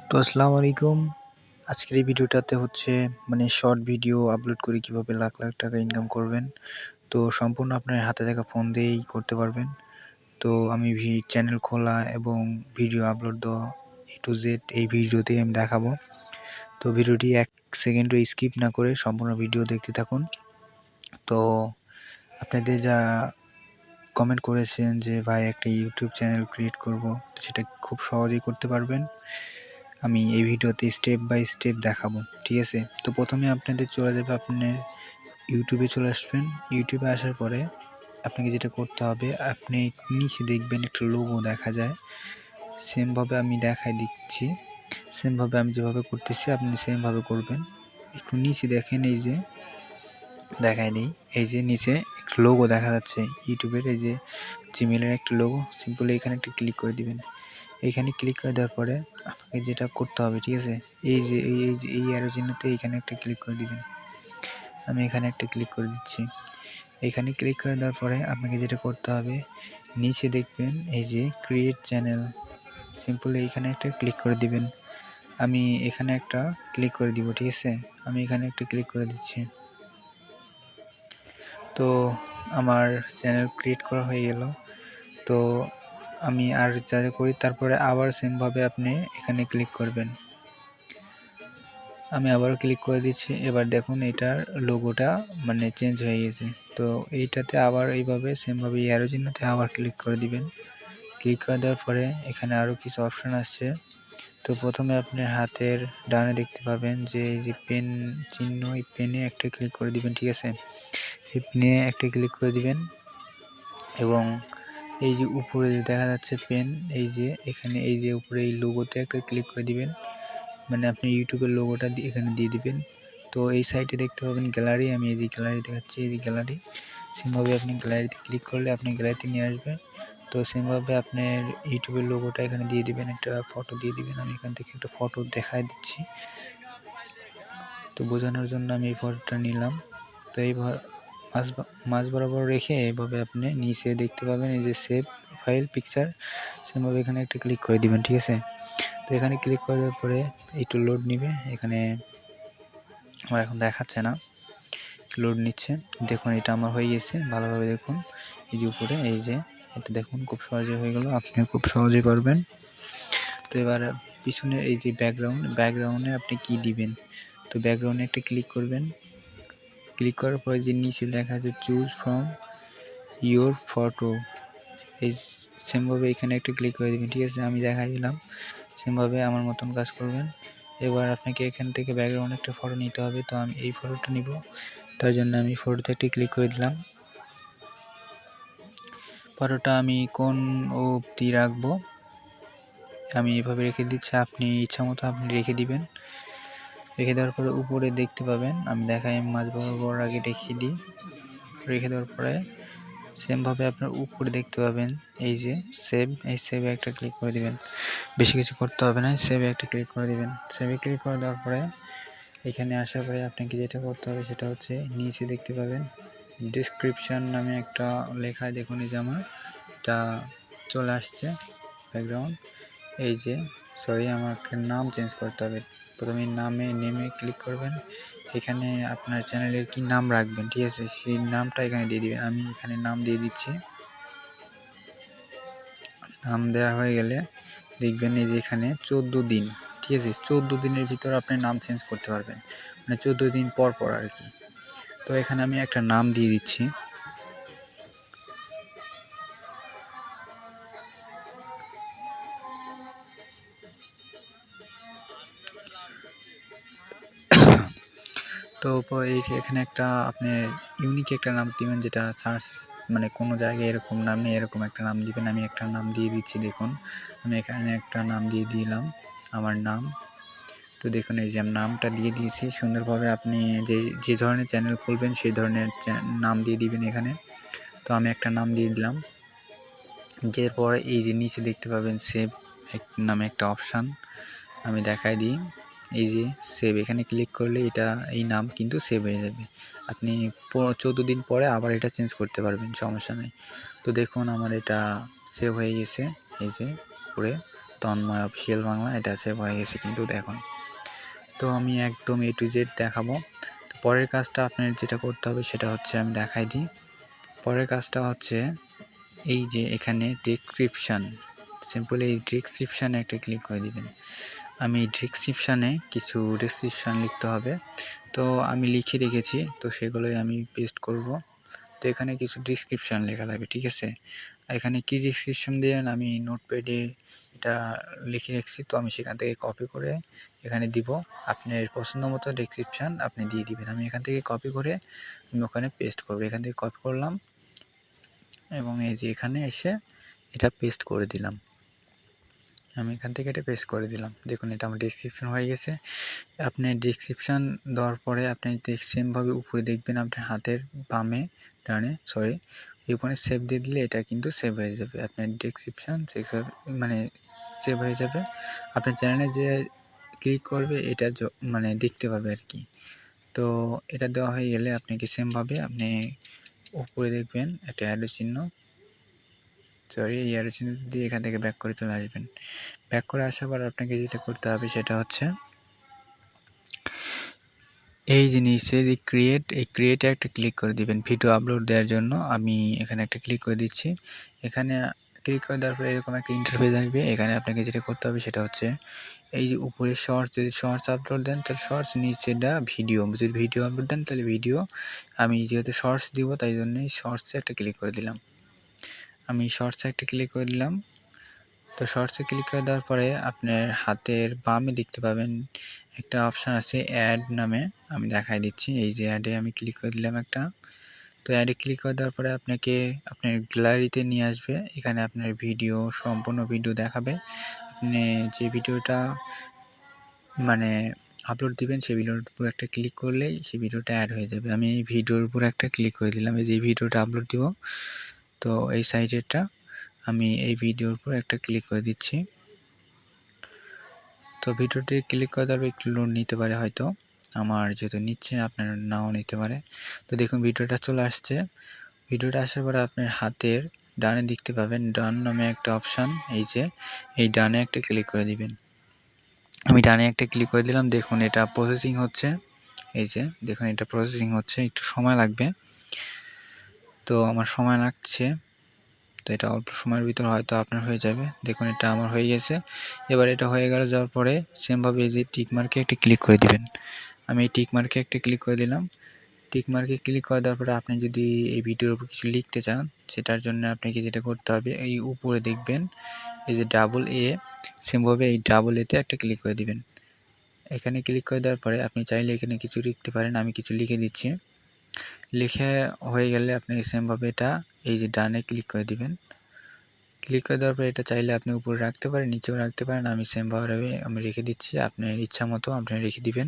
তো আসসালামু আলাইকুম। আজকের এই ভিডিওটাতে হচ্ছে শর্ট ভিডিও আপলোড করে কিভাবে লাখ লাখ টাকা ইনকাম করবেন। তো সম্পূর্ণ আপনার হাতে থাকা ফোন দিয়েই করতে পারবেন। তো আমি চ্যানেল খোলা এবং ভিডিও আপলোড দেওয়া A to Z এই ভিডিওতে আমি দেখাবো। তো ভিডিওটি 1 সেকেন্ডও স্কিপ না করে সম্পূর্ণ ভিডিও দেখতে থাকুন। তো আপনাদের যা কমেন্ট করেছেন যে ভাই একটা ইউটিউব চ্যানেল ক্রিয়েট করব, তো সেটা খুব সহজেই করতে পারবেন। আমি এই ভিডিওতে স্টেপ বাই স্টেপ দেখাবো, ঠিক আছে। তো প্রথমে আপনাদের চলে যাবে, আপনার ইউটিউবে চলে আসবেন। ইউটিউবে আসার পরে আপনাকে যেটা করতে হবে, আপনি নিচে দেখবেন একটা লোগো দেখা যায়। সেমভাবে আমি দেখাই দিচ্ছি, সেমভাবে আমি যেভাবে করতেছি আপনি সেমভাবে করবেন। একটু নিচে দেখেন, এই যে দেখাই দিই, এই যে নিচে একটা লোগো দেখা যাচ্ছে ইউটিউবের, এই যে জিমেলের একটা লোগো। সিম্পলি এখানে একটা ক্লিক করে দিবেন। এখানে ক্লিক করে দেওয়ার পরে আপনাকে যেটা করতে হবে, ঠিক আছে, এই যে এই অ্যারো চিহ্নতে এখানে একটা ক্লিক করে দিবেন। আমি এখানে একটা ক্লিক করে দিচ্ছি। এখানে ক্লিক করে দেওয়ার পরে আপনাকে যেটা করতে হবে, নিচে দেখবেন এই যে ক্রিয়েট চ্যানেল, সিম্পলি এখানে একটা ক্লিক করে দিবেন। আমি এখানে একটা ক্লিক করে দিব, ঠিক আছে। আমি এখানে একটা ক্লিক করে দিচ্ছি। তো আমার চ্যানেল ক্রিয়েট করা হয়ে গেল। তো আমি আর যা যা করি তারপরে আবার সেমভাবে আপনি এখানে ক্লিক করবেন। আমি আবারও ক্লিক করে দিচ্ছি। এবার দেখুন এটার লোগোটা চেঞ্জ হয়ে গেছে। তো এইটাতে আবার এইভাবে সেমভাবে এই অ্যারো চিহ্নতে আবার ক্লিক করে দিবেন। ক্লিক করে দেওয়ার পরে এখানে আরও কিছু অপশান আসছে। তো প্রথমে আপনার হাতের ডানে দেখতে পাবেন যে এই যে পেন চিহ্ন, এই পেনে একটা ক্লিক করে দিবেন, ঠিক আছে। এই পেনে একটা ক্লিক করে দিবেন এবং এই যে উপরে দেখা যাচ্ছে পেন, এই যে এখানে এই যে উপরে এই লোগোতে একটা ক্লিক করে দিবেন। আপনি ইউটিউবের লোগোটা এখানে দিয়ে দিবেন। তো এই সাইটে দেখতে পাবেন গ্যালারি, আমি এই যে গ্যালারি দেখাচ্ছি, এই যে গ্যালারি। সেমভাবে আপনি গ্যালারিতে ক্লিক করলে আপনি গ্যালারিতে নিয়ে আসবে। তো সেমভাবে আপনার ইউটিউবের লোগোটা এখানে দিয়ে দিবেন, একটা ফটো দিয়ে দিবেন। আমি এখান থেকে একটা ফটো দেখাই দিচ্ছি, তো বোঝানোর জন্য আমি এই ফটোটা নিলাম। তো এই মাঝ বরাবর রেখে এইভাবে আপনি নিচে দেখতে পাবেন এই যে সেভ ফাইল পিকচার, সেমভাবে এখানে একটা ক্লিক করে দিবেন, ঠিক আছে। তো এখানে ক্লিক করে দেওয়ার পরে একটু লোড নিবে। এখানে আমার এখন দেখাচ্ছে না, লোড নিচ্ছে। দেখুন এটা আমার হয়ে গেছে, ভালোভাবে দেখুন। এই যে উপরে এই যে এটা দেখুন, খুব সহজে হয়ে গেল, আপনি খুব সহজে পারবেন। তো এবার পিছনে এই যে ব্যাকগ্রাউন্ডে আপনি কি দিবেন, তো ব্যাকগ্রাউন্ডে একটা ক্লিক করবেন। ক্লিক করার পরে যে নিচে লেখা আছে চুজ ফ্রম ইয়োর ফটো, এই সেমভাবে এখানে একটা ক্লিক করে দেবেন, ঠিক আছে। আমি দেখাই দিলাম, সেমভাবে আমার মতন কাজ করবেন। এবার আপনাকে এখান থেকে ব্যাকগ্রাউন্ড একটা ফটো নিতে হবে। তো আমি এই ফটোটা নিব, তার জন্য আমি ফটোতে একটা ক্লিক করে দিলাম। ফটোটা আমি কোন অবধি রাখবো, আমি এভাবে রেখে দিচ্ছি। আপনি ইচ্ছা মতো আপনি রেখে দিবেন। রেখে দেওয়ার পরে উপরে দেখতে পাবেন, আমি দেখাই মাঝ বরাবর আগে রেখে দিই। রেখে দেওয়ার পরে সেমভাবে আপনার উপরে দেখতে পাবেন এই যে সেভ, এই সেভে একটা ক্লিক করে দিবেন। বেশি কিছু করতে হবে না, সেভে একটা ক্লিক করে দিবেন। সেভে ক্লিক করে দেওয়ার পরে এখানে আসার পরে আপনাকে যেটা করতে হবে সেটা হচ্ছে নিচে দেখতে পাবেন ডেসক্রিপশন নামে একটা লেখা, দেখুন এই যে আমার এটা চলে আসছে ব্যাকগ্রাউন্ড। এই যে আমাকে নাম চেঞ্জ করতে হবে। প্রথমে নেমে ক্লিক করবেন। এখানে আপনার চ্যানেলের কি নাম রাখবেন, ঠিক আছে, সেই নামটা এখানে দিয়ে দিবেন। আমি এখানে নাম দিয়ে দিচ্ছি। নাম দেওয়া হয়ে গেলে দেখবেন এই যে এখানে 14 দিন, ঠিক আছে, 14 দিনের ভিতর আপনি নাম চেঞ্জ করতে পারবেন, 14 দিন পর পর আর কি। তো এখানে আমি একটা নাম দিয়ে দিচ্ছি। তো এখানে একটা আপনি ইউনিক একটা নাম দিবেন, যেটা সার্চ কোনো জায়গায় এরকম নাম নেই, এরকম একটা নাম দিবেন। আমি একটা নাম দিয়ে দিচ্ছি, দেখুন আমি এখানে একটা নাম দিয়ে দিলাম, আমার নাম। তো দেখুন এই যে নামটা দিয়ে দিয়েছি সুন্দরভাবে। আপনি যে ধরনের চ্যানেল খুলবেন সেই ধরনের নাম দিয়ে দিবেন এখানে। তো আমি একটা নাম দিয়ে দিলাম। এরপর এই যে নিচে দেখতে পাবেন সেভ নামে একটা অপশান, আমি দেখাই দিই। এই যে সেভ, এখানে ক্লিক করলে এটা এই নাম কিন্তু সেভ হয়ে যাবে। আপনি 14 দিন পরে আবার এটা চেঞ্জ করতে পারবেন, সমস্যা নেই। তো দেখুন আমার এটা সেভ হয়ে গেছে এই যে উপরে। তন্ময় অফিসিয়াল বাংলা, এটা সেভ হয়ে গেছে কিন্তু দেখুন। তো আমি একদম A to Z দেখাবো। তো পরের কাজটা আপনার যেটা করতে হবে সেটা হচ্ছে আমি দেখাই দিই। পরের কাজটা হচ্ছে এই যে এখানে ডেসক্রিপশান, সিম্পল এই ডেসক্রিপশানে একটা ক্লিক করে দিবেন। আমি ডেসক্রিপশানে কিছু ডেসক্রিপশান লিখতে হবে, তো আমি লিখে রেখেছি, তো সেগুলোই আমি পেস্ট করব। তো এখানে কিছু ডেসক্রিপশান লেখা লাগবে, ঠিক আছে। এখানে কি ডেসক্রিপশান দেন আমি নোটপ্যাডে এটা লিখে রেখেছি, তো আমি সেখান থেকে কপি করে এখানে দিব। আপনার পছন্দ মতো ডেসক্রিপশান আপনি দিয়ে দিবেন। আমি এখান থেকে কপি করে আমি ওখানে পেস্ট করব। এখান থেকে কপি করলাম এবং এই যে এখানে এসে এটা পেস্ট করে দিলাম। আমি এখান থেকে এটা পেস্ট করে দিলাম। দেখুন এটা আমার ডেসক্রিপশান হয়ে গেছে। আপনি ডেসক্রিপশান দেওয়ার পরে আপনি সেমভাবে উপরে দেখবেন আপনার হাতের বামে ডানে ওখানে সেভ দিয়ে দিলে এটা কিন্তু সেভ হয়ে যাবে। আপনার ডেসক্রিপশান মানে সেভ হয়ে যাবে। আপনার চ্যানেলে যে ক্লিক করবে এটা মানে দেখতে পাবে আর কি। তো এটা দেওয়া হয়ে গেলে আপনাকে সেমভাবে আপনি উপরে দেখবেন একটা অ্যারো চিহ্ন, এই অ্যারো চিহ্ন দিয়ে এখান থেকে ব্যাক করে চলে আসবেন। ব্যাক করে আসার পর আপনাকে যেটা করতে হবে সেটা হচ্ছে এই যে নিচে যে এই ক্রিয়েটে একটা ক্লিক করে দিবেন ভিডিও আপলোড দেওয়ার জন্য। আমি এখানে একটা ক্লিক করে দিচ্ছি। এখানে ক্লিক করে দেওয়ার পরে এরকম একটা ইন্টারফেস আসবে। এখানে আপনাকে যেটা করতে হবে সেটা হচ্ছে এই যে উপরে শর্টস, যদি শর্টস আপলোড দেন তাহলে শর্টস, নিচেটা ভিডিও, যদি ভিডিও আপলোড দেন তাহলে ভিডিও। আমি যেহেতু শর্টস দিব তাই জন্যই শর্টসে একটা ক্লিক করে দিলাম। আমি শর্টসে একটা ক্লিক করে দিলাম। তো শর্টসে ক্লিক করে দেওয়ার পরে আপনার হাতের বামে দেখতে পাবেন একটা অপশান আছে অ্যাড নামে, আমি দেখাই দিচ্ছি। এই যে অ্যাডে আমি ক্লিক করে দিলাম একটা। তো অ্যাডে ক্লিক করে দেওয়ার পরে আপনাকে আপনার গ্যালারিতে নিয়ে আসবে। এখানে আপনার ভিডিও, সম্পূর্ণ ভিডিও দেখাবে। আপনি যে ভিডিওটা মানে আপলোড দিবেন সেই ভিডিওর উপর একটা ক্লিক করলেই সেই ভিডিওটা অ্যাড হয়ে যাবে। আমি এই ভিডিওর উপর একটা ক্লিক করে দিলাম। এই যে ভিডিওটা আপলোড দিব, তো এই সাইডেরটা আমি এই ভিডিওর উপর একটা ক্লিক করে দিচ্ছি। তো ভিডিওটি ক্লিক করে দেওয়ার একটু লোড নিতে পারে, হয়তো আমার যেহেতু নিচ্ছে আপনার নাও নিতে পারে। তো দেখুন ভিডিওটা চলে আসছে। ভিডিওটা আসার পরে আপনার হাতের ডানে দেখতে পাবেন ডান নামে একটা অপশান, এই যে এই ডানে একটা ক্লিক করে দিবেন। আমি ডানে একটা ক্লিক করে দিলাম। দেখুন এটা প্রসেসিং হচ্ছে, এই যে দেখুন এটা প্রসেসিং হচ্ছে, একটু সময় লাগবে। তো আমার সময় লাগছে, তো এটা অল্প সময়ের ভিতর হয়তো আপনার হয়ে যাবে। দেখুন এটা আমার হয়ে গেছে। এবার এটা হয়ে যাওয়ার পরে সেমভাবে এই যে টিক মার্কে একটা ক্লিক করে দিবেন। আমি এই টিক মার্কে একটা ক্লিক করে দিলাম। টিক মার্কে ক্লিক করে দেওয়ার পরে আপনি যদি এই ভিডিওর উপর কিছু লিখতে চান সেটার জন্য আপনাকে যেটা করতে হবে এই উপরে দেখবেন এই যে ডাবল এ, সেমভাবে এই ডাবল এতে একটা ক্লিক করে দিবেন। এখানে ক্লিক করে দেওয়ার পরে আপনি চাইলে এখানে কিছু লিখতে পারেন, আমি কিছু লিখে দিচ্ছি। লিখে হয়ে গেলে আপনি সেমভাবে এটা এই যে ডানে ক্লিক করে দিবেন। ক্লিক করে দেওয়ার পরে এটা চাইলে আপনি উপরে রাখতে পারেন, নিচেও রাখতে পারেন। আমি সেমভাবে আমি রেখে দিচ্ছি, আপনার ইচ্ছা মতো আপনি রেখে দিবেন।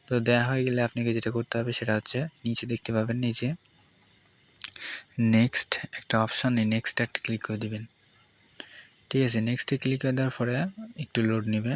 তো দেওয়া হয়ে গেলে আপনাকে যেটা করতে হবে সেটা হচ্ছে নিচে দেখতে পাবেন নিচে নেক্সট একটা অপশান, এই নেক্সট একটা ক্লিক করে দিবেন। ঠিক আছে, নেক্সটে ক্লিক করে দেওয়ার পরে একটু লোড নেবে।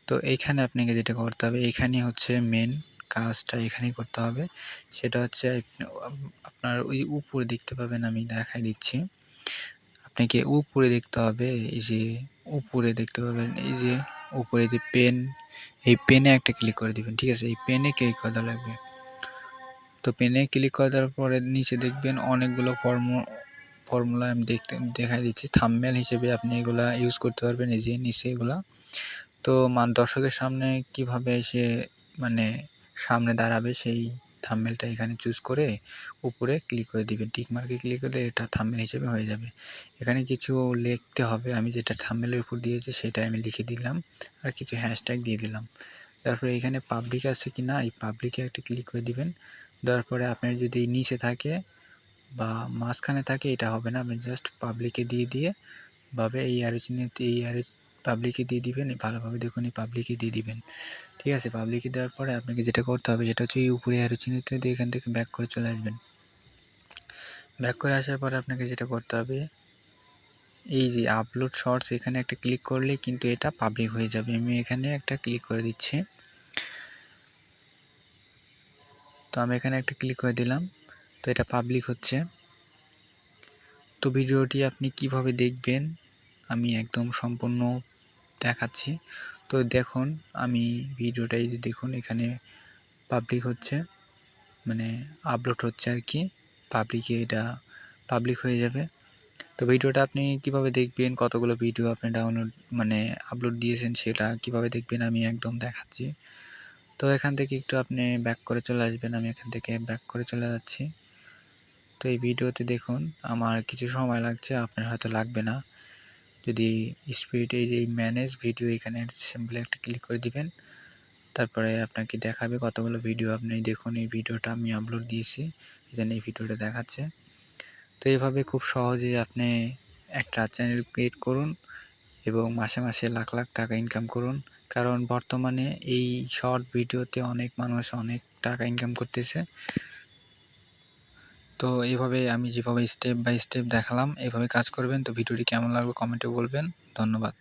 তো এইখানে আপনাকে যেটা করতে হবে, এইখানে হচ্ছে মেন কাজটা এখানেই করতে হবে। সেটা হচ্ছে আপনার ওই উপরে দেখতে পাবেন, আমি দেখাই দিচ্ছি। আপনাকে উপরে দেখতে হবে, এই যে উপরে দেখতে পাবেন এই যে উপরে যে পেন, এই পেনে একটা ক্লিক করে দিবেন। ঠিক আছে, এই পেনে ক্লিক করে দেওয়া লাগবে। তো পেনে ক্লিক করে দেওয়ার পরে নিচে দেখবেন অনেকগুলো ফর্মুলা আমি দেখাই দিচ্ছি। থাম্বনেল হিসেবে আপনি এগুলা ইউজ করতে পারবেন, এই যে নিচে এগুলা। তো দর্শকের সামনে কিভাবে সে মানে সামনে দাঁড়াবে সেই থাম্বনেলটা এখানে চুজ করে উপরে ক্লিক করে দিবেন। টিক মার্কে ক্লিক করলে এটা থাম্বনেল হিসেবে হয়ে যাবে। এখানে কিছু লিখতে হবে, আমি যেটা থাম্বনেলের উপর দিয়েছি সেটা আমি লিখে দিলাম আর কিছু হ্যাশট্যাগ দিয়ে দিলাম। তারপরে এখানে পাবলিক আছে কি না এই পাবলিকে একটা ক্লিক করে দিবেন। দেওয়ার পরে আপনার যদি নিচে থাকে বা মাঝখানে থাকে এটা হবে না, আপনি জাস্ট পাবলিকে দিয়ে ভাবে এই অ্যারো পাবলিকে দিয়ে দিবেন। ভালোভাবে দেখুন এই পাবলিকে দিয়ে দিবেন। ঠিক আছে, পাবলিকে দেওয়ার পরে আপনাকে যেটা করতে হবে সেটা হচ্ছে এই উপরে অ্যারো চিহ্নতে দিয়ে এখান থেকে ব্যাক করে চলে আসবেন। ব্যাক করে আসার পরে আপনাকে যেটা করতে হবে এই যে আপলোড শর্টস, এখানে একটা ক্লিক করলে কিন্তু এটা পাবলিক হয়ে যাবে। আমি এখানে একটা ক্লিক করে দিচ্ছি। তো আমি এখানে একটা ক্লিক করে দিলাম, তো এটা পাবলিক হচ্ছে। তো ভিডিওটি আপনি কিভাবে দেখবেন আমি একদম সম্পূর্ণ দেখাচ্ছি। তো দেখুন আমি ভিডিওটা এই যে দেখুন এখানে পাবলিক হচ্ছে, মানে আপলোড হচ্ছে আর কি, পাবলিকে এটা পাবলিক হয়ে যাবে। তো ভিডিওটা আপনি কিভাবে দেখবেন, কতগুলো ভিডিও আপনি ডাউনলোড মানে আপলোড দিয়েছেন সেটা কিভাবে দেখবেন আমি একদম দেখাচ্ছি। তো এখান থেকে একটু আপনি ব্যাক করে চলে আসবেন, আমি এখান থেকে ব্যাক করে চলে যাচ্ছি। তো এই ভিডিওতে দেখুন আমার কিছু সময় লাগছে, আপনার হয়তো লাগবে না। যদি স্পিড এই যে ম্যানেজ ভিডিও এখানে সিম্পলি একটা ক্লিক করে দিবেন, তারপরে আপনাকে দেখাবে কতগুলো ভিডিও। আপনি দেখুন এই ভিডিওটা আমি আপলোড দিয়েছি, এখানে এই ভিডিওটা দেখাচ্ছে। তো এইভাবে খুব সহজেই আপনি একটা চ্যানেল ক্রিয়েট করুন এবং মাসে মাসে লাখ লাখ টাকা ইনকাম করুন। কারণ বর্তমানে এই শর্ট ভিডিওতে অনেক মানুষ অনেক টাকা ইনকাম করতেছে। তো এইভাবে আমি যেভাবে স্টেপ বাই স্টেপ দেখালাম এইভাবে কাজ করবেন। তো ভিডিওটি কেমন লাগলো কমেন্টে বলবেন। ধন্যবাদ।